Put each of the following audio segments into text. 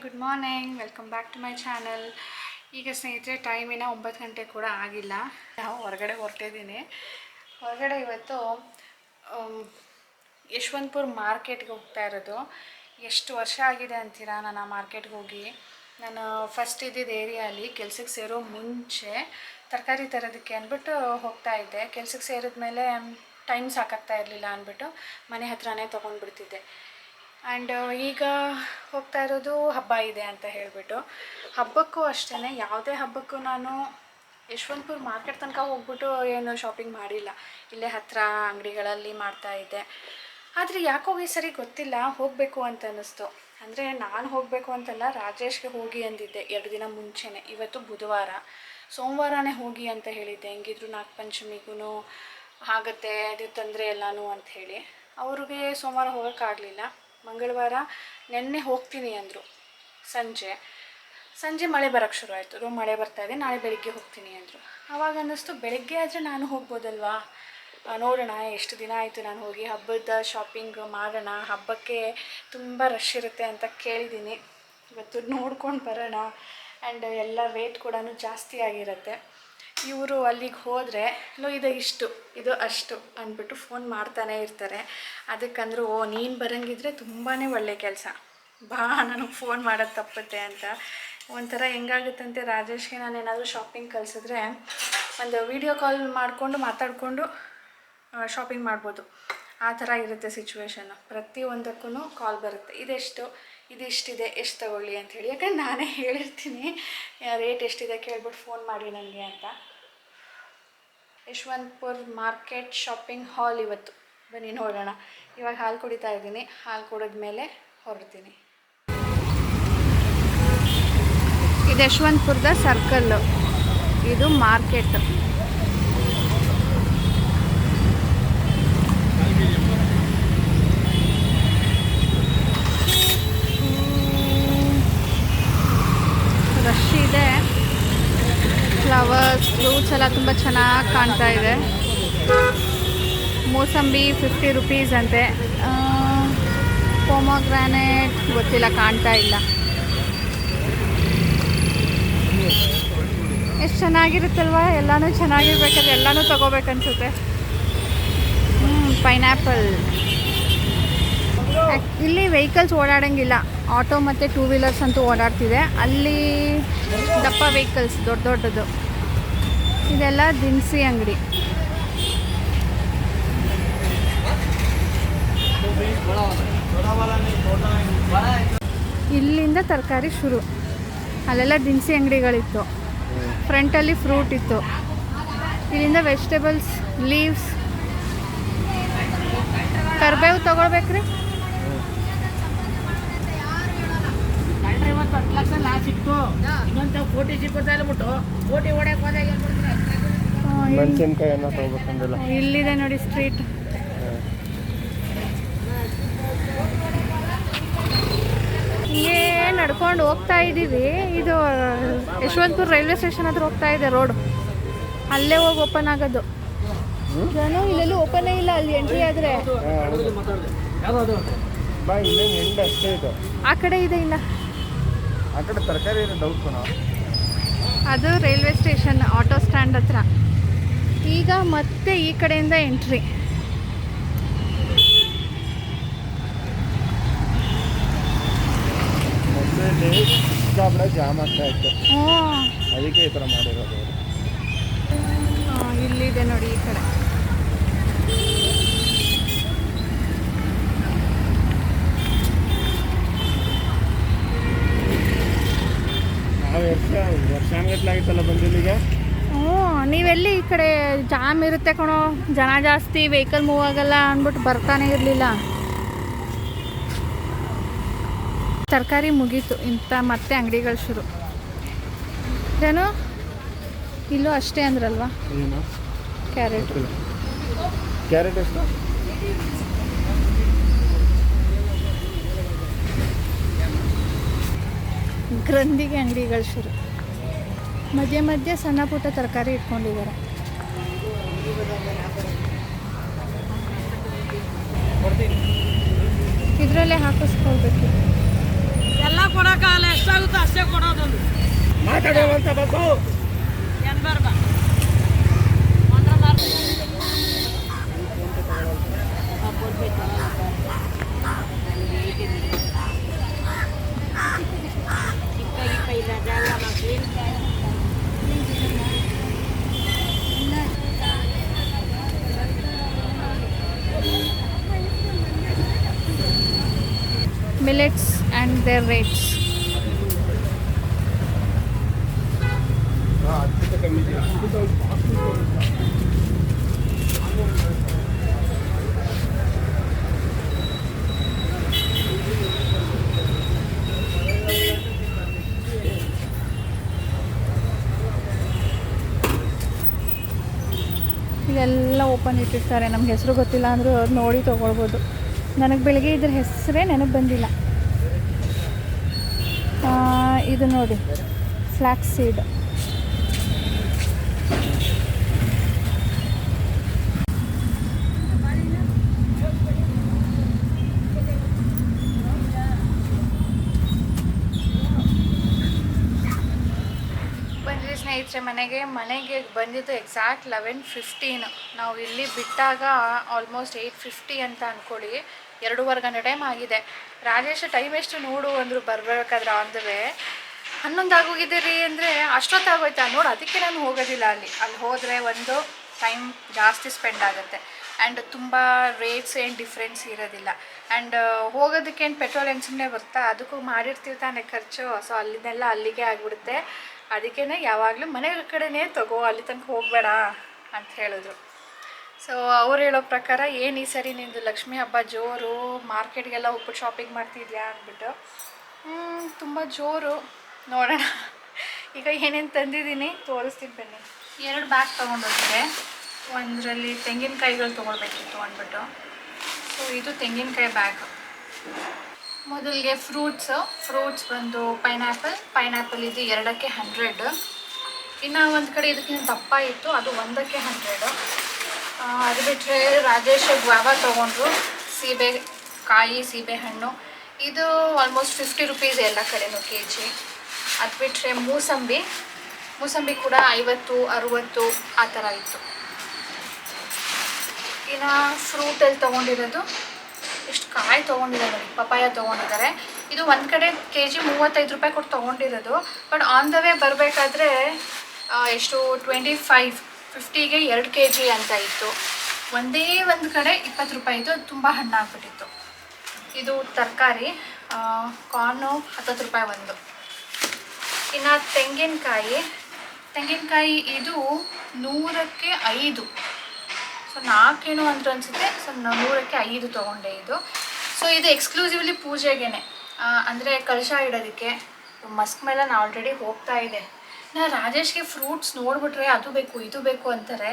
Good morning, welcome back to my channel. ಈಗ ಸ್ನೇಹಿತರೆ ಟೈಮಿನ 9 ಗಂಟೆ ಕೂಡ ಆಗಿಲ್ಲ. ನಾವು ಹೊರಗಡೆ ಹೊರಟಿದ್ದೀನಿ. ಹೊರಗಡೆ ಇವತ್ತು ಯಶವಂತಪುರ ಮಾರ್ಕೆಟ್ಗೆ ಹೋಗ್ತಾ ಇರೋದು. ಎಷ್ಟು ವರ್ಷ ಆಗಿದೆ ಅಂತೀರಾ ನಾನು ಆ ಮಾರ್ಕೆಟ್ಗೆ ಹೋಗಿ. ನಾನು ಫಸ್ಟ್ ಇದ್ದಿದ್ದು ಏರಿಯಲ್ಲಿ ಕೆಲ್ಸಕ್ಕೆ ಸೇರೋ ಮುಂಚೆ ತರಕಾರಿ ತರೋದಕ್ಕೆ ಅಂದ್ಬಿಟ್ಟು ಹೋಗ್ತಾ ಇದ್ದೆ. ಕೆಲ್ಸಕ್ಕೆ ಸೇರಿದ ಮೇಲೆ ಟೈಮ್ ಸಾಕಾಗ್ತಾ ಇರಲಿಲ್ಲ ಅಂದ್ಬಿಟ್ಟು ಮನೆ ಹತ್ರನೇ ತೊಗೊಂಡ್ಬಿಡ್ತಿದ್ದೆ. ಆ್ಯಂಡ್ ಈಗ ಹೋಗ್ತಾ ಇರೋದು ಹಬ್ಬ ಇದೆ ಅಂತ ಹೇಳಿಬಿಟ್ಟು. ಹಬ್ಬಕ್ಕೂ ಅಷ್ಟೇ, ಯಾವುದೇ ಹಬ್ಬಕ್ಕೂ ನಾನು ಯಶವಂತಪುರ ಮಾರ್ಕೆಟ್ ತನಕ ಹೋಗ್ಬಿಟ್ಟು ಏನು ಶಾಪಿಂಗ್ ಮಾಡಿಲ್ಲ. ಇಲ್ಲೇ ಹತ್ತಿರ ಅಂಗಡಿಗಳಲ್ಲಿ ಮಾಡ್ತಾಯಿದ್ದೆ. ಆದರೆ ಯಾಕೋ ಈ ಸರಿ ಗೊತ್ತಿಲ್ಲ, ಹೋಗಬೇಕು ಅಂತ ಅನ್ನಿಸ್ತು. ಅಂದರೆ ನಾನು ಹೋಗಬೇಕು ಅಂತಲ್ಲ, ರಾಜೇಶ್ಗೆ ಹೋಗಿ ಅಂದಿದ್ದೆ 2 ದಿನ ಮುಂಚೆನೇ. ಇವತ್ತು ಬುಧವಾರ, ಸೋಮವಾರನೇ ಹೋಗಿ ಅಂತ ಹೇಳಿದ್ದೆ. ಹೆಂಗಿದ್ರು ನಾಗಪಂಚಮಿಗೂ ಆಗುತ್ತೆ, ಅದು ತೊಂದರೆ ಎಲ್ಲನೂ ಅಂಥೇಳಿ. ಅವ್ರಿಗೆ ಸೋಮವಾರ ಹೋಗೋಕ್ಕಾಗಲಿಲ್ಲ. ಮಂಗಳವಾರ ನೆನ್ನೆ ಹೋಗ್ತೀನಿ ಅಂದರು. ಸಂಜೆ ಮಳೆ ಬರೋಕ್ಕೆ ಶುರು ಆಯಿತು. ಮಳೆ ಬರ್ತಾಯಿದೆ, ನಾಳೆ ಬೆಳಿಗ್ಗೆ ಹೋಗ್ತೀನಿ ಅಂದರು. ಆವಾಗ ಅನ್ನಿಸ್ತು, ಬೆಳಗ್ಗೆ ಆದರೆ ನಾನು ಹೋಗ್ಬೋದಲ್ವಾ, ನೋಡೋಣ ಎಷ್ಟು ದಿನ ಆಯಿತು ನಾನು ಹೋಗಿ, ಹಬ್ಬದ ಶಾಪಿಂಗ್ ಮಾಡೋಣ, ಹಬ್ಬಕ್ಕೆ ತುಂಬ ರಶ್ ಇರುತ್ತೆ ಅಂತ ಕೇಳಿದ್ದೀನಿ. ಇವತ್ತು ನೋಡ್ಕೊಂಡು ಬರೋಣ. ಆ್ಯಂಡ್ ಎಲ್ಲ ರೇಟ್ ಕೂಡ ಜಾಸ್ತಿ ಆಗಿರುತ್ತೆ. ಇವರು ಅಲ್ಲಿಗೆ ಹೋದರೆ ಇದು ಅಷ್ಟು ಅಂದ್ಬಿಟ್ಟು ಫೋನ್ ಮಾಡ್ತಾನೆ ಇರ್ತಾರೆ. ಅದಕ್ಕಂದ್ರು, ನೀನು ಬರೋಂಗಿದ್ರೆ ತುಂಬಾ ಒಳ್ಳೆ ಕೆಲಸ, ಬಾ, ನನಗೆ ಫೋನ್ ಮಾಡೋದು ತಪ್ಪುತ್ತೆ ಅಂತ. ಒಂಥರ ಹೆಂಗಾಗುತ್ತಂತೆ, ರಾಜೇಶ್ಗೆ ನಾನು ಏನಾದರೂ ಶಾಪಿಂಗ್ ಕಳಿಸಿದ್ರೆ ಒಂದು ವಿಡಿಯೋ ಕಾಲ್ ಮಾಡಿಕೊಂಡು ಮಾತಾಡಿಕೊಂಡು ಶಾಪಿಂಗ್ ಮಾಡ್ಬೋದು. ಆ ಥರ ಇರುತ್ತೆ ಸಿಚುವೇಶನ್ನು. ಪ್ರತಿಯೊಂದಕ್ಕೂ ಕಾಲ್ ಬರುತ್ತೆ, ಇದಿಷ್ಟಿದೆ, ಎಷ್ಟು ತಗೊಳ್ಳಿ ಅಂಥೇಳಿ. ಯಾಕಂದ್ರೆ ನಾನೇ ಹೇಳಿರ್ತೀನಿ ರೇಟ್ ಎಷ್ಟಿದೆ ಕೇಳ್ಬಿಟ್ಟು ಫೋನ್ ಮಾಡಿ ನನಗೆ ಅಂತ. ಯಶವಂತಪುರ ಮಾರ್ಕೆಟ್ ಶಾಪಿಂಗ್ ಹಾಲ್ ಇವತ್ತು. ಬನ್ನಿ ನೋಡೋಣ. ಇವಾಗ ಹಾಲು ಕುಡಿತಾ ಇದ್ದೀನಿ. ಹಾಲು ಕುಡಿದ್ಮೇಲೆ ಹೊರಡ್ತೀನಿ. ಇದು ಯಶವಂತಪುರದ ಸರ್ಕಲ್ಲು, ಇದು ಮಾರ್ಕೆಟ್. ರಶ್ ಇದೆ. ಫ್ಲವರ್ಸ್, ಫ್ರೂಟ್ಸ್ ಎಲ್ಲ ತುಂಬ ಚೆನ್ನಾಗಿ ಕಾಣ್ತಾ ಇದೆ. ಮೋಸಂಬಿ 50 ರೂಪೀಸ್ ಅಂತೆ. ಪೊಮೊಗ್ರಾನೇಟ್ ಗೊತ್ತಿಲ್ಲ, ಕಾಣ್ತಾ ಇಲ್ಲ. ಎಷ್ಟು ಚೆನ್ನಾಗಿರುತ್ತಲ್ವ, ಎಲ್ಲನೂ ಚೆನ್ನಾಗಿರ್ಬೇಕಾದ್ರೆ ಎಲ್ಲನೂ ತೊಗೋಬೇಕನ್ಸುತ್ತೆ. ಪೈನಾಪಲ್. ಇಲ್ಲಿ ವೆಹಿಕಲ್ಸ್ ಓಡಾಡೋಂಗಿಲ್ಲ, ಆಟೋ ಮತ್ತು 2 ವೀಲರ್ಸ್ ಅಂತೂ ಓಡಾಡ್ತಿದೆ. ಅಲ್ಲಿ ದಪ್ಪ ವೆಹಿಕಲ್ಸ್ ದೊಡ್ಡದು. ಇದೆಲ್ಲ ದಿನಸಿ ಅಂಗಡಿ. ಇಲ್ಲಿಂದ ತರಕಾರಿ ಶುರು. ಅಲ್ಲೆಲ್ಲ ದಿನಸಿ ಅಂಗಡಿಗಳಿತ್ತು. ಫ್ರಂಟಲ್ಲಿ ಫ್ರೂಟ್ ಇತ್ತು. ಇಲ್ಲಿಂದ ವೆಜಿಟೇಬಲ್ಸ್, ಲೀವ್ಸ್. ಕರಿಬೇವು ತೊಗೊಳ್ಬೇಕ್ರಿ. ಇಲ್ಲಿದೆ ನೋಡಿ ಸ್ಟ್ರೀಟ್. ಹಿಂಗೆ ನಡ್ಕೊಂಡು ಹೋಗ್ತಾ ಇದ್ದೀವಿ. ಇದು ಯಶವಂತಪುರ ರೈಲ್ವೆ ಸ್ಟೇಷನ್ ಹತ್ರ ಹೋಗ್ತಾ ಇದೆ ರೋಡ್. ಅಲ್ಲೇ ಹೋಗಿ ಓಪನ್ ಆಗೋದು. ನಾನು ಇಲ್ಲೆಲ್ಲೂ ಓಪನೇ ಇಲ್ಲ. ಅಲ್ಲಿ ಎಂಟ್ರಿ ಆದರೆ ಆ ಕಡೆ ಇದೆ, ಇಲ್ಲ ಆ ಕಡೆ ತರಕಾರಿ ಡೌಟ್. ಅದು ರೈಲ್ವೆ ಸ್ಟೇಷನ್ ಆಟೋ ಸ್ಟ್ಯಾಂಡ್ ಹತ್ರ. ಈಗ ಮತ್ತೆ ಈ ಕಡೆಯಿಂದ ಎಂಟ್ರಿ. ಜಾಮ್ ಆಗ್ತಾ ಇತ್ತು, ಅದಕ್ಕೆ ಈ ಥರ ಮಾಡಿರೋದು. ಇಲ್ಲಿದೆ ನೋಡಿ ಈ ಕಡೆ. ವರ್ಷಾನುಗಟ್ಲಾಗಿತ್ತಲ್ಲ ಬಂದಿಲ್ಲಿಗೆ. ನೀವೆಲ್ಲಿ ಈ ಕಡೆ ಜಾಮ್ ಇರುತ್ತೆ ಕಣೋ, ಜನ ಜಾಸ್ತಿ, ವೆಹಿಕಲ್ ಮೂವ್ ಆಗಲ್ಲ ಅಂದ್ಬಿಟ್ಟು ಬರ್ತಾನೆ ಇರಲಿಲ್ಲ. ತರಕಾರಿ ಮುಗೀತು, ಇಂಥ ಮತ್ತೆ ಅಂಗಡಿಗಳು ಶುರು. ಏನು ಇಲ್ಲೂ ಅಷ್ಟೇ ಅಂದ್ರಲ್ವಾ. ಕ್ಯಾರೆಟ್ ಎಷ್ಟು? ಗ್ರಂಥಿಗೆ ಅಂಗಡಿಗಳು ಶುರು. ಮಧ್ಯೆ ಸಣ್ಣ ಪುಟ್ಟ ತರಕಾರಿ ಇಟ್ಕೊಂಡಿದ್ದಾರೆ. ಇದರಲ್ಲೇ ಹಾಕಿಸ್ಕೊಳ್ಬೇಕು. ಎಲ್ಲ ಕೊಡೋಕ್ಕಾಗಲ್ಲ, ಎಷ್ಟಾಗುತ್ತೋ ಅಷ್ಟೇ ಕೊಡೋದೊಂದು. ಮಾತಾಡೋವಂತ ಬೇಕು. ಎನ್ಬಾರ್ಬ millets and their rates. ಇಲ್ಲೆಲ್ಲ ಓಪನ್ ಇಟ್ಟಿರ್ತಾರೆ. ನಮ್ಗೆ ಹೆಸರು ಗೊತ್ತಿಲ್ಲ ಅಂದರೂ ಅವ್ರು ನೋಡಿ ತೊಗೊಳ್ಬೋದು. ನನಗೆ ಬೆಳಿಗ್ಗೆ ಇದ್ರ ಹೆಸರೇ ನೆನಪು ಬಂದಿಲ್ಲ. ಇದು ನೋಡಿ, ಫ್ಲ್ಯಾಕ್ಸ್ ಸೀಡ್. ಬಂದ್ರಿ ಸ್ನೇಹಿತರೆ, ಮನೆಗೆ ಬಂದಿದ್ದು ಎಕ್ಸಾಕ್ಟ್ 11:15. ನಾವು ಇಲ್ಲಿ ಬಿಟ್ಟಾಗ ಆಲ್ಮೋಸ್ಟ್ 8:50 ಅಂತ ಅಂದ್ಕೊಳ್ಳಿ. 2:15 ಗಂಟೆ ಟೈಮ್ ಆಗಿದೆ. ರಾಜೇಶ್ ಟೈಮ್ ಎಷ್ಟು ನೋಡು ಅಂದರು ಬರಬೇಕಾದ್ರೆ ಆನ್ ದ ವೇ. 11 ಆಗೋಗಿದೆ ರೀ ಅಂದರೆ ಅಷ್ಟೊತ್ತಾಗೋಯ್ತಾ ನೋಡು. ಅದಕ್ಕೆ ನಾನು ಹೋಗೋದಿಲ್ಲ. ಅಲ್ಲಿ ಹೋದರೆ ಒಂದು ಟೈಮ್ ಜಾಸ್ತಿ ಸ್ಪೆಂಡ್ ಆಗುತ್ತೆ. ಆ್ಯಂಡ್ ತುಂಬ ರೇಟ್ಸ್ ಏನು ಡಿಫ್ರೆನ್ಸ್ ಇರೋದಿಲ್ಲ. ಆ್ಯಂಡ್ ಹೋಗೋದಕ್ಕೆ ಏನು ಪೆಟ್ರೋಲ್ ಏನು ಸುಮ್ಮನೆ ಬರ್ತಾ, ಅದಕ್ಕೂ ಮಾಡಿರ್ತೀವಿ ತಾನೇ ಖರ್ಚು. ಸೊ ಅಲ್ಲಿಂದೆಲ್ಲ ಅಲ್ಲಿಗೆ ಆಗಿಬಿಡುತ್ತೆ. ಅದಕ್ಕೇ ಯಾವಾಗಲೂ ಮನೆ ಕಡೆನೇ ತಗೋ, ಅಲ್ಲಿ ತನಕ ಹೋಗಬೇಡ ಅಂತ ಹೇಳಿದ್ರು. ಸೊ ಅವ್ರು ಹೇಳೋ ಪ್ರಕಾರ ಏನು ಈ ಸರಿ ನಿಂದು ಲಕ್ಷ್ಮೀ ಹಬ್ಬ ಜೋರು, ಮಾರ್ಕೆಟ್ಗೆಲ್ಲ ಹೋಗ್ಬಿಟ್ಟು ಶಾಪಿಂಗ್ ಮಾಡ್ತಿದ್ಯಾ ಅಂದ್ಬಿಟ್ಟು. ತುಂಬ ಜೋರು. ನೋಡೋಣ ಈಗ ಏನೇನು ತಂದಿದ್ದೀನಿ ತೋರಿಸ್ತೀನಿ ಬನ್ನಿ. 2 ಬ್ಯಾಗ್ ತೊಗೊಂಡೋಗಿದೆ. ಒಂದರಲ್ಲಿ ತೆಂಗಿನಕಾಯಿಗಳು ತೊಗೊಳ್ಬೇಕಿತ್ತು ಅಂದ್ಬಿಟ್ಟು. ಸೊ ಇದು ತೆಂಗಿನಕಾಯಿ ಬ್ಯಾಗ್. ಮೊದಲಿಗೆ ಫ್ರೂಟ್ಸ್ ಬಂದು ಪೈನಾಪಲ್ ಇದು 2ಕ್ಕೆ 100. ಇನ್ನು ಒಂದು ಕಡೆ ಇದಕ್ಕಿಂತ ದಪ್ಪ ಇತ್ತು, ಅದು 1ಕ್ಕೆ 100. ಅದು ಬಿಟ್ಟರೆ ರಾಜೇಶ್ ಗ್ವಾವಾ ತೊಗೊಂಡ್ರು, ಸೀಬೆಹಣ್ಣು ಇದು ಆಲ್ಮೋಸ್ಟ್ 50 ರುಪೀಸ್ ಎಲ್ಲ ಕಡೆನೂ kg. ಅದು ಬಿಟ್ಟರೆ ಮೂಸಂಬಿ ಕೂಡ 50, 60 ಆ ಥರ ಇತ್ತು. ಇನ್ನು ಫ್ರೂಟಲ್ಲಿ ತೊಗೊಂಡಿರೋದು ಇಷ್ಟು ಕಾಯಿ ತೊಗೊಂಡಿದ್ದಾರೆ. ಪಪಾಯ ತೊಗೊಂಡಿದ್ದಾರೆ. ಇದು ಒಂದು ಕಡೆ kg 35 ರೂಪಾಯಿ ಕೊಟ್ಟು ತೊಗೊಂಡಿರೋದು. ಬಟ್ ಆನ್ ದ ವೇ ಬರಬೇಕಾದ್ರೆ ಎಷ್ಟು 50ಗೆ 2 kg ಅಂತ ಇತ್ತು. ಒಂದೇ ಒಂದು ಕಡೆ 20 ರೂಪಾಯಿ ಇತ್ತು. ಅದು ತುಂಬ ಹಣ್ಣಾಗ್ಬಿಟ್ಟಿತ್ತು. ಇದು ತರಕಾರಿ, ಕಾರ್ನು 10 ರೂಪಾಯಿ ಒಂದು. ಇನ್ನು ತೆಂಗಿನಕಾಯಿ ಇದು 100ಕ್ಕೆ 5. ಸೊ 4 ಏನೋ ಅಂತ ಅನಿಸುತ್ತೆ. ಸೊ 100ಕ್ಕೆ 5 ತೊಗೊಂಡೆ ಇದು. ಸೊ ಇದು ಎಕ್ಸ್ಕ್ಲೂಸಿವ್ಲಿ ಪೂಜೆಗೇ, ಅಂದರೆ ಕಲಶ ಇಡೋದಕ್ಕೆ. ಮಸ್ಕ್ ಮೇಲೆ ನಾನು ಆಲ್ರೆಡಿ ಹೋಗ್ತಾ ಇದೆ. ರಾಜೇಶ್ಗೆ ಫ್ರೂಟ್ಸ್ ನೋಡಿಬಿಟ್ರೆ ಅದು ಬೇಕು ಇದು ಬೇಕು ಅಂತಾರೆ.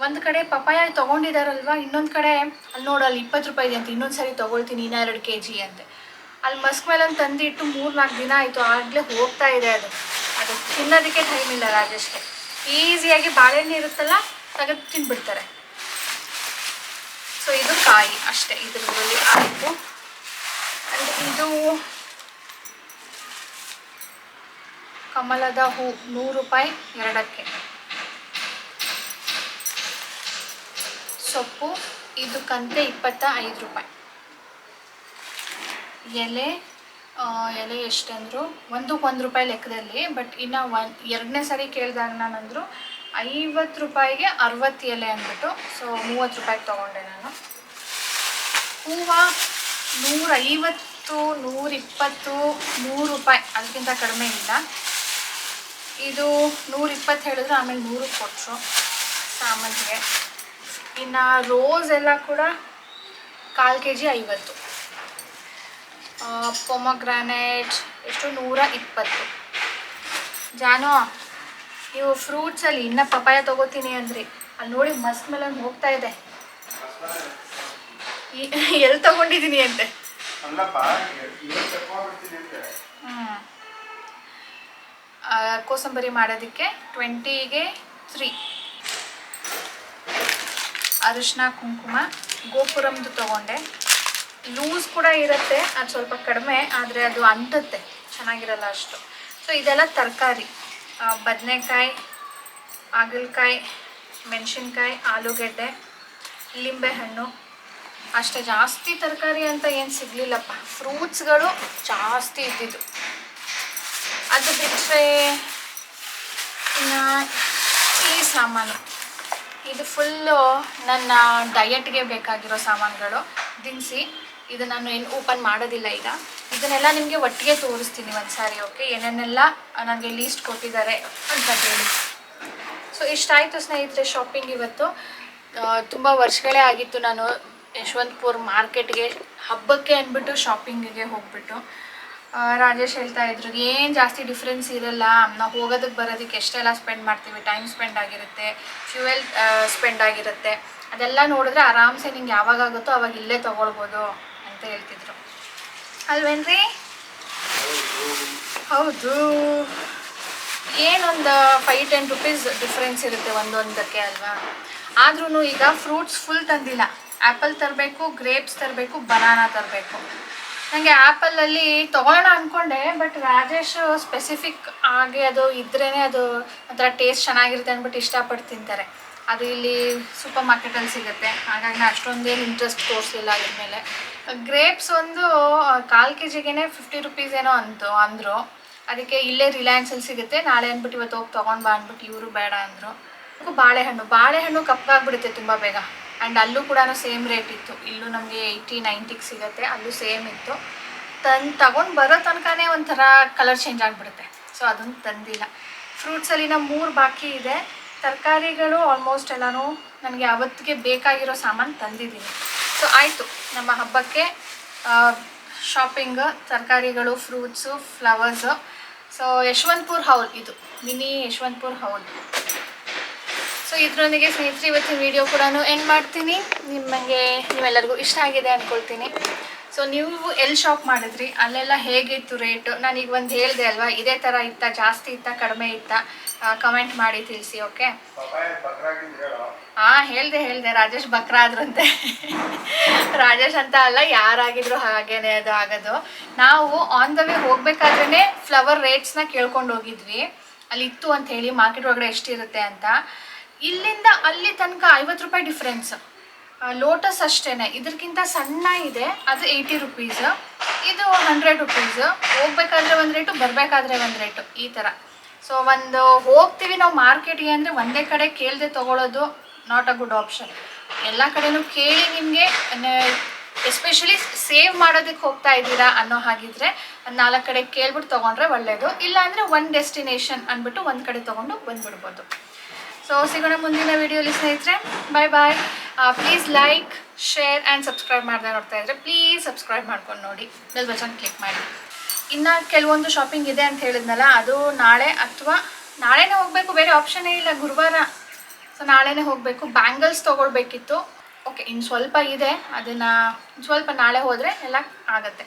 ಒಂದು ಕಡೆ ಪಪಾಯ ತೊಗೊಂಡಿದ್ದಾರಲ್ವ, ಇನ್ನೊಂದು ಕಡೆ ಅಲ್ಲಿ ನೋಡಲ್ಲಿ 20 ರೂಪಾಯಿ ಇದೆ ಅಂತ. ಇನ್ನೊಂದು ಸರಿ ತೊಗೊಳ್ತೀನಿ ಇನ್ನೂ 2 kg ಅಂತೆ. ಅಲ್ಲಿ ಮಸ್ಕ್ ಮೇಲೆ ತಂದಿಟ್ಟು 3-4 ದಿನ ಆಯಿತು. ಆಗಲೇ ಹೋಗ್ತಾ ಇದೆ. ಅದು ತಿನ್ನೋದಕ್ಕೆ ಟೈಮ್ ಇಲ್ಲ ರಾಜೇಶ್ಗೆ. ಈಸಿಯಾಗಿ ಬಾಳೆಹಣ್ಣು ಇರುತ್ತಲ್ಲ, ತೆಗೆದು ತಿನ್ಬಿಡ್ತಾರೆ. ಸೊ ಇದು ಕಾಯಿ ಅಷ್ಟೇ ಇದರಲ್ಲಿ ಆಯಿತು. ಆ್ಯಂಡ್ ಇದು ಕಮಲದ ಹೂ 100 ರೂಪಾಯಿ 2ಕ್ಕೆ. ಸೊಪ್ಪು ಇದು ಕಂತೆ 25 ರೂಪಾಯಿ. ಎಲೆ ಎಷ್ಟಂದರು 1 ರೂಪಾಯಿ ಲೆಕ್ಕದಲ್ಲಿ. ಬಟ್ ಇನ್ನು 2ನೇ ಸರಿ ಕೇಳಿದಾಗ ನಾನಂದರು 50 ರೂಪಾಯಿಗೆ 60 ಎಲೆ ಅಂದ್ಬಿಟ್ಟು. ಸೊ 30 ರೂಪಾಯಿಗೆ ತೊಗೊಂಡೆ ನಾನು. ಹೂವು 150, 120, 100 ರೂಪಾಯಿ, ಅದಕ್ಕಿಂತ ಕಡಿಮೆ ಇಲ್ಲ. ಇದು 120 ಹೇಳಿದ್ರು, ಆಮೇಲೆ 100 ಕೊಟ್ಟರು ಸಾಮಾನ್ಯಗೆ. ಇನ್ನು ರೋಸ್ ಎಲ್ಲ ಕೂಡ 1/4 kg 50. ಪೊಮಗ್ರಾನೇಟ್ ಎಷ್ಟು 120. ಜಾನೋ ನೀವು ಫ್ರೂಟ್ಸಲ್ಲಿ ಇನ್ನೂ ಪಪಾಯ ತೊಗೋತೀನಿ ಅಂದ್ರಿ. ಅಲ್ಲಿ ನೋಡಿ ಮಸ್ಕ್ ಮೇಲೆ ಹೋಗ್ತಾ ಇದೆ. ಎಲ್ಲಿ ತೊಗೊಂಡಿದ್ದೀನಿ ಅಂತೆ. ಕೋಸಂಬರಿ ಮಾಡೋದಕ್ಕೆ 20ಗೆ 3. ಅರಿಶಿನ ಕುಂಕುಮ ಗೋಪುರಮ್ದು ತೊಗೊಂಡೆ. ಲೂಸ್ ಕೂಡ ಇರುತ್ತೆ, ಅದು ಸ್ವಲ್ಪ ಕಡಿಮೆ, ಆದರೆ ಅದು ಅಂಟುತ್ತೆ ಚೆನ್ನಾಗಿರಲ್ಲ ಅಷ್ಟು. ಸೊ ಇದೆಲ್ಲ ತರಕಾರಿ, ಬದನೆಕಾಯಿ, ಹಾಗಲಕಾಯಿ, ಮೆಣಸಿನ್ಕಾಯಿ, ಆಲೂಗೆಡ್ಡೆ, ಲಿಂಬೆಹಣ್ಣು, ಅಷ್ಟೇ. ಜಾಸ್ತಿ ತರಕಾರಿ ಅಂತ ಏನು ಸಿಗಲಿಲ್ಲಪ್ಪ. ಫ್ರೂಟ್ಸ್ಗಳು ಜಾಸ್ತಿ ಇದ್ದಿದ್ದು. ಅದು ಬಿಟ್ಟರೆ ಇನ್ನು ಈ ಸಾಮಾನು, ಇದು ಫುಲ್ಲು ನನ್ನ ಡಯಟ್ಗೆ ಬೇಕಾಗಿರೋ ಸಾಮಾನುಗಳು, ದಿನಸಿ. ಇದು ನಾನು ಏನು ಓಪನ್ ಮಾಡೋದಿಲ್ಲ ಈಗ. ಇದನ್ನೆಲ್ಲ ನಿಮಗೆ ಒಟ್ಟಿಗೆ ತೋರಿಸ್ತೀನಿ ಒಂದು ಸಾರಿ, ಓಕೆ? ಏನೇನೆಲ್ಲ ನನಗೆ ಲೀಸ್ಟ್ ಕೊಟ್ಟಿದ್ದಾರೆ ಅಂತ ಹೇಳಿ. ಸೊ ಇಷ್ಟಾಯಿತು ಸ್ನೇಹಿತರೆ ಶಾಪಿಂಗ್ ಇವತ್ತು. ತುಂಬ ವರ್ಷಗಳೇ ಆಗಿತ್ತು ನಾನು ಯಶವಂತಪುರ ಮಾರ್ಕೆಟ್ಗೆ ಹಬ್ಬಕ್ಕೆ ಅಂದ್ಬಿಟ್ಟು ಶಾಪಿಂಗಿಗೆ ಹೋಗ್ಬಿಟ್ಟು. ರಾಜೇಶ್ ಹೇಳ್ತಾ ಇದ್ರು ಏನು ಜಾಸ್ತಿ ಡಿಫ್ರೆನ್ಸ್ ಇರಲ್ಲ, ನಾವು ಹೋಗೋದಕ್ಕೆ ಬರೋದಕ್ಕೆ ಎಷ್ಟೆಲ್ಲ ಸ್ಪೆಂಡ್ ಮಾಡ್ತೀವಿ, ಟೈಮ್ ಸ್ಪೆಂಡ್ ಆಗಿರುತ್ತೆ, ಫ್ಯೂಯಲ್ ಸ್ಪೆಂಡ್ ಆಗಿರುತ್ತೆ, ಅದೆಲ್ಲ ನೋಡಿದ್ರೆ ಆರಾಮ್ಸೆ ನಿಂಗೆ ಯಾವಾಗ ಆಗುತ್ತೋ ಅವಾಗ ಇಲ್ಲೇ ತೊಗೊಳ್ಬೋದು ಅಂತ ಹೇಳ್ತಿದ್ರು. ಅಲ್ವೇನ್ರಿ? ಹೌದು. ಏನೊಂದು 5-10 ರೂಪೀಸ್ ಡಿಫ್ರೆನ್ಸ್ ಇರುತ್ತೆ ಒಂದೊಂದಕ್ಕೆ ಅಲ್ವಾ? ಆದ್ರೂ ಈಗ ಫ್ರೂಟ್ಸ್ ಫುಲ್ ತಂದಿಲ್ಲ. ಆ್ಯಪಲ್ ತರಬೇಕು, ಗ್ರೇಪ್ಸ್ ತರಬೇಕು, ಬನಾನಾ ತರಬೇಕು. ನನಗೆ ಆ್ಯಪಲಲ್ಲಿ ತೊಗೊಳ್ಳೋಣ ಅಂದ್ಕೊಂಡೆ, ಬಟ್ ರಾಜೇಶ್ ಸ್ಪೆಸಿಫಿಕ್ ಆಗಿ ಅದು ಇದ್ರೇ ಅದು ಒಂಥರ ಟೇಸ್ಟ್ ಚೆನ್ನಾಗಿರುತ್ತೆ ಅಂದ್ಬಿಟ್ಟು ಇಷ್ಟಪಟ್ಟು ತಿಂತಾರೆ. ಅದು ಇಲ್ಲಿ ಸೂಪರ್ ಮಾರ್ಕೆಟಲ್ಲಿ ಸಿಗುತ್ತೆ, ಹಾಗಾಗಿ ನಾನು ಅಷ್ಟೊಂದೇನು ಇಂಟ್ರೆಸ್ಟ್ ತೋರಿಸಲಿಲ್ಲ ಅದ್ರ ಮೇಲೆ. ಗ್ರೇಪ್ಸ್ ಒಂದು 1/4 kg 50 ರೂಪೀಸ್ ಏನೋ ಅಂದರು. ಅದಕ್ಕೆ ಇಲ್ಲೇ ರಿಲಯನ್ಸಲ್ಲಿ ಸಿಗುತ್ತೆ, ನಾಳೆ ಅಂದ್ಬಿಟ್ಟು ಇವತ್ತು ಹೋಗಿ ತೊಗೊಂಡು ಬಾ ಅಂದ್ಬಿಟ್ಟು ಇವರು ಬೇಡ ಅಂದರು. ಬಾಳೆಹಣ್ಣು ಕಪ್ಪಾಗ್ಬಿಡುತ್ತೆ ತುಂಬ ಬೇಗ. ಆ್ಯಂಡ್ ಅಲ್ಲೂ ಕೂಡ ಸೇಮ್ ರೇಟ್ ಇತ್ತು. ಇಲ್ಲೂ ನಮಗೆ 80-90ಗೆ ಸಿಗುತ್ತೆ, ಅಲ್ಲೂ ಸೇಮ್ ಇತ್ತು. ತಗೊಂಡು ಬರೋ ತನಕನೇ ಒಂಥರ ಕಲರ್ ಚೇಂಜ್ ಆಗಿಬಿಡುತ್ತೆ. ಸೊ ಅದನ್ನು ತಂದಿಲ್ಲ. ಫ್ರೂಟ್ಸಲ್ಲಿ 3 ಬಾಕಿ ಇದೆ. ತರಕಾರಿಗಳು ಆಲ್ಮೋಸ್ಟ್ ಎಲ್ಲನೂ ನನಗೆ ಅವತ್ತಿಗೆ ಬೇಕಾಗಿರೋ ಸಾಮಾನು ತಂದಿದ್ದೀನಿ. ಸೊ ಆಯಿತು, ನಮ್ಮ ಹಬ್ಬಕ್ಕೆ ಶಾಪಿಂಗ್, ತರಕಾರಿಗಳು, fruits, flowers. So Yeshwantpur haul, ಇದು ಮಿನಿ ಯಶವಂತಪುರ ಹೌಲ್. ಸೊ ಇದರೊಂದಿಗೆ ಸ್ನೇಹಿತರೆ ಇವತ್ತಿನ ವಿಡಿಯೋ ಕೂಡ ಎಂಡ್ ಮಾಡ್ತೀನಿ. ನೀವೆಲ್ಲರಿಗೂ ಇಷ್ಟ ಆಗಿದೆ ಅಂದ್ಕೊಳ್ತೀನಿ. ಸೊ ನೀವು ಎಲ್ಲಿ ಶಾಪ್ ಮಾಡಿದ್ರಿ, ಅಲ್ಲೆಲ್ಲ ಹೇಗಿತ್ತು ರೇಟು? ನಾನೀಗ ಒಂದು ಹೇಳಿದೆ ಅಲ್ವಾ, ಇದೇ ಥರ ಇತ್ತಾ, ಜಾಸ್ತಿ ಇತ್ತಾ, ಕಡಿಮೆ ಇತ್ತಾ, ಕಮೆಂಟ್ ಮಾಡಿ ತಿಳಿಸಿ, ಓಕೆ? ಹಾಂ ಹೇಳಿದೆ ರಾಜೇಶ್ ಬಕ್ರ ಆದ್ರಂತೆ. ರಾಜೇಶ್ ಅಂತ ಅಲ್ಲ, ಯಾರಾಗಿದ್ರು ಹಾಗೇನೆ ಅದು ಆಗೋದು. ನಾವು ಆನ್ ದ ವೇ ಹೋಗ್ಬೇಕಾದ್ರೇ ಫ್ಲವರ್ ರೇಟ್ಸ್ನ ಕೇಳ್ಕೊಂಡು ಹೋಗಿದ್ವಿ. ಅಲ್ಲಿ ಇತ್ತು ಅಂತ ಹೇಳಿ ಮಾರ್ಕೆಟ್ ಒಳಗಡೆ ಎಷ್ಟಿರುತ್ತೆ ಅಂತ. ಇಲ್ಲಿಂದ ಅಲ್ಲಿ ತನಕ 50 ರೂಪಾಯಿ ಡಿಫ್ರೆನ್ಸ್. ಲೋಟಸ್ ಅಷ್ಟೇ, ಇದಕ್ಕಿಂತ ಸಣ್ಣ ಇದೆ, ಅದು 80 ರೂಪೀಸ್, ಇದು 100 ರೂಪೀಸ್. ಹೋಗ್ಬೇಕಾದ್ರೆ ಒಂದು ರೇಟು, ಬರಬೇಕಾದ್ರೆ ಒಂದು ರೇಟು, ಈ ಥರ. ಸೊ ಒಂದು ಹೋಗ್ತೀವಿ ನಾವು ಮಾರ್ಕೆಟ್ಗೆ ಅಂದರೆ ಒಂದೇ ಕಡೆ ಕೇಳದೆ ತೊಗೊಳ್ಳೋದು ನಾಟ್ ಅ ಗುಡ್ ಆಪ್ಷನ್. ಎಲ್ಲ ಕಡೆನೂ ಕೇಳಿ, ನಿಮಗೆ ಎಸ್ಪೆಷಲಿ ಸೇವ್ ಮಾಡೋದಕ್ಕೆ ಹೋಗ್ತಾ ಇದ್ದೀರಾ ಅನ್ನೋ ಹಾಗಿದ್ರೆ 4 ಕಡೆ ಕೇಳ್ಬಿಟ್ಟು ತೊಗೊಂಡ್ರೆ ಒಳ್ಳೆಯದು. ಇಲ್ಲಾಂದರೆ ಒಂದು ಡೆಸ್ಟಿನೇಷನ್ ಅಂದ್ಬಿಟ್ಟು ಒಂದು ಕಡೆ ತೊಗೊಂಡು ಬಂದುಬಿಡ್ಬೋದು. ಸೊ ಸಿಗೋಣ ಮುಂದಿನ ವೀಡಿಯೋಲಿ ಸ್ನೇಹಿತರೆ. Bye. Please like, share and subscribe ಮಾಡದೆ ನೋಡ್ತಾ ಇದ್ದರೆ ಪ್ಲೀಸ್ ಸಬ್ಸ್ಕ್ರೈಬ್ ಮಾಡ್ಕೊಂಡು ನೋಡಿ, ಬೆಲ್ ಬಟನ್ ಕ್ಲಿಕ್ ಮಾಡಿ. ಇನ್ನು ಕೆಲವೊಂದು ಶಾಪಿಂಗ್ ಇದೆ ಅಂತ ಹೇಳಿದ್ನಲ್ಲ, ಅದು ನಾಳೆ ಅಥವಾ ನಾಳೆನೇ ಹೋಗಬೇಕು, ಬೇರೆ ಆಪ್ಷನ್ನೇ ಇಲ್ಲ, ಗುರುವಾರ. ಸೊ ನಾಳೆನೇ ಹೋಗಬೇಕು. ಬ್ಯಾಂಗಲ್ಸ್ ತೊಗೊಳ್ಬೇಕಿತ್ತು. ಓಕೆ, ಇನ್ನು ಸ್ವಲ್ಪ ಇದೆ, ಅದನ್ನು ಸ್ವಲ್ಪ ನಾಳೆ ಹೋದರೆ ಎಲ್ಲ ಆಗುತ್ತೆ.